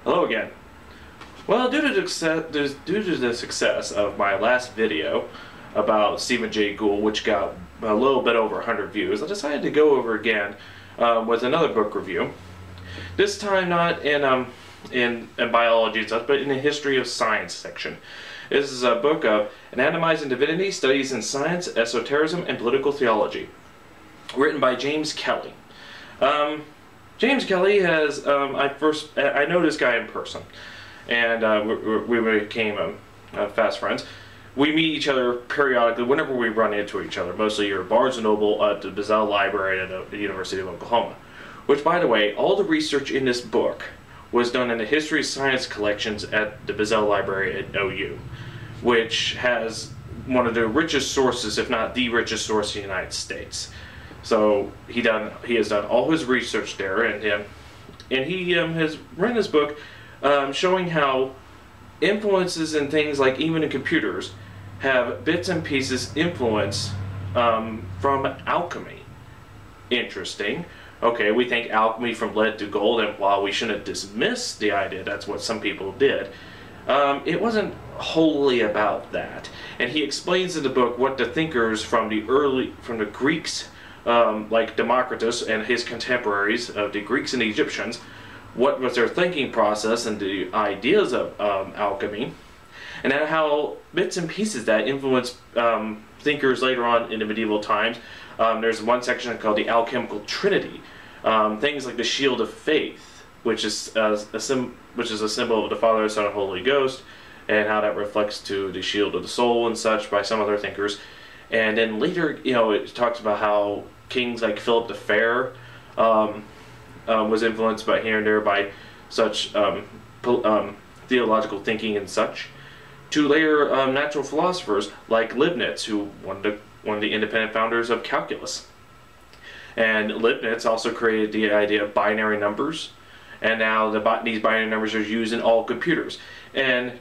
Hello again. Well, due to the success of my last video about Stephen Jay Gould, which got a little bit over 100 views, I decided to go over again with another book review. This time not in biology and such, but in the history of science section. This is a book of Anatomyzing Divinity, Studies in Science, Esotericism, and Political Theology, written by James Kelly. James Kelly has, I know this guy in person, and we became fast friends. We meet each other periodically whenever we run into each other, mostly here at Barnes & Noble at the Bazell Library at the University of Oklahoma. Which, by the way, all the research in this book was done in the History of Science collections at the Bazell Library at OU, which has one of the richest sources, if not the richest source in the United States. So he has done all his research there, and he has written this book showing how influences in things like even in computers have bits and pieces influence from alchemy. Interesting. Okay, we think alchemy from lead to gold, and while we shouldn't dismiss the idea that's what some people did, it wasn't wholly about that. And he explains in the book what the thinkers from the Greeks, like Democritus and his contemporaries of the Greeks and the Egyptians, what was their thinking process and the ideas of alchemy, and how bits and pieces that influenced thinkers later on in the medieval times. There's one section called the alchemical trinity, things like the shield of faith, which is a symbol of the Father, Son, and Holy Ghost, and how that reflects to the shield of the soul and such by some other thinkers. And then later, it talks about how kings like Philip the Fair was influenced by here and there by such theological thinking and such, to later natural philosophers like Leibniz, who one of the independent founders of calculus. And Leibniz also created the idea of binary numbers, and now these binary numbers are used in all computers. And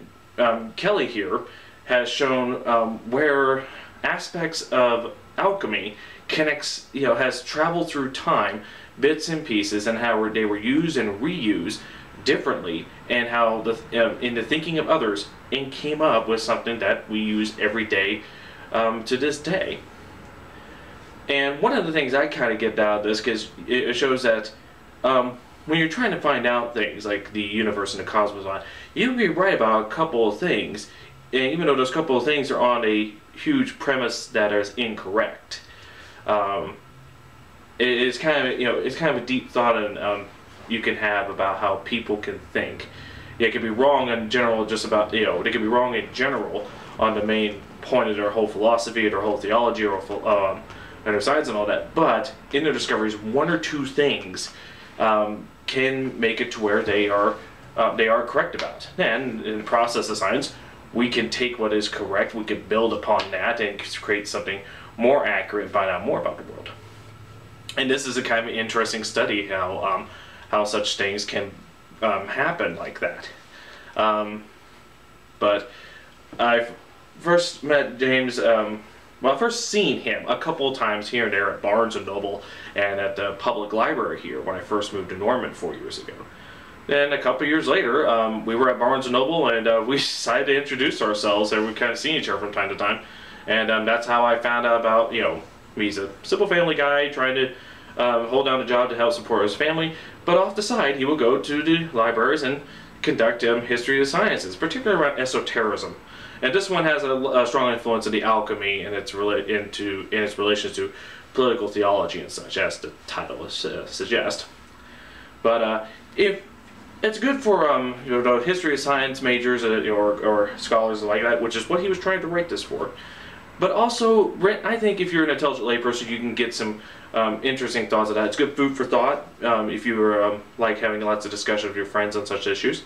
Kelly here has shown where aspects of alchemy has traveled through time, bits and pieces, and how they were used and reused differently, and how in the thinking of others, and came up with something that we use every day to this day. And one of the things I kind of get out of this, because it shows that when you're trying to find out things like the universe and the cosmos, you can be right about a couple of things, and even though those couple of things are on a huge premise that is incorrect. It's kind of a deep thought and you can have about how people can think. It can be wrong in general, just about they can be wrong in general on the main point of their whole philosophy, or their whole theology, or their science and all that. But in their discoveries, one or two things can make it to where they are correct about. And in the process of science, we can take what is correct, we can build upon that, and create something more accurate and find out more about the world. And this is a kind of interesting study how such things can happen like that. But I've first met James, I've first seen him a couple of times here and there at Barnes & Noble and at the public library here when I first moved to Norman 4 years ago. Then a couple of years later, we were at Barnes & Noble, and we decided to introduce ourselves, and we kind of seen each other from time to time. And that's how I found out about, he's a simple family guy trying to hold down a job to help support his family, but off the side he will go to the libraries and conduct history of the sciences, particularly around esotericism. And this one has a strong influence of the alchemy and its relations to political theology and such, as the title suggests. But if it's good for the history of science majors or scholars like that, which is what he was trying to write this for. But also, I think if you're an intelligent layperson, you can get some interesting thoughts of that. It's good food for thought if you like having lots of discussion with your friends on such issues.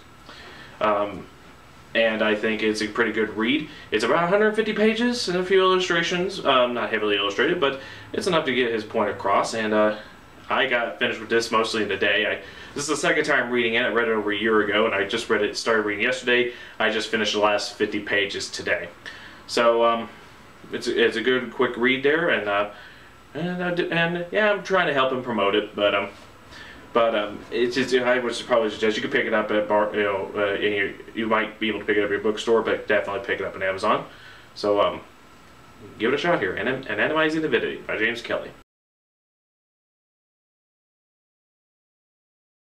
And I think it's a pretty good read. It's about 150 pages and a few illustrations, not heavily illustrated, but it's enough to get his point across. And I got finished with this mostly in a day. This is the second time reading it. I read it over a year ago, and I just started reading yesterday. I just finished the last 50 pages today. So it's a good, quick read there, and yeah, I'm trying to help him promote it, but But it's just, I would probably suggest you could pick it up at you might be able to pick it up at your bookstore, but definitely pick it up on Amazon. So give it a shot here. Anatomyzing Divinity by James Kelly.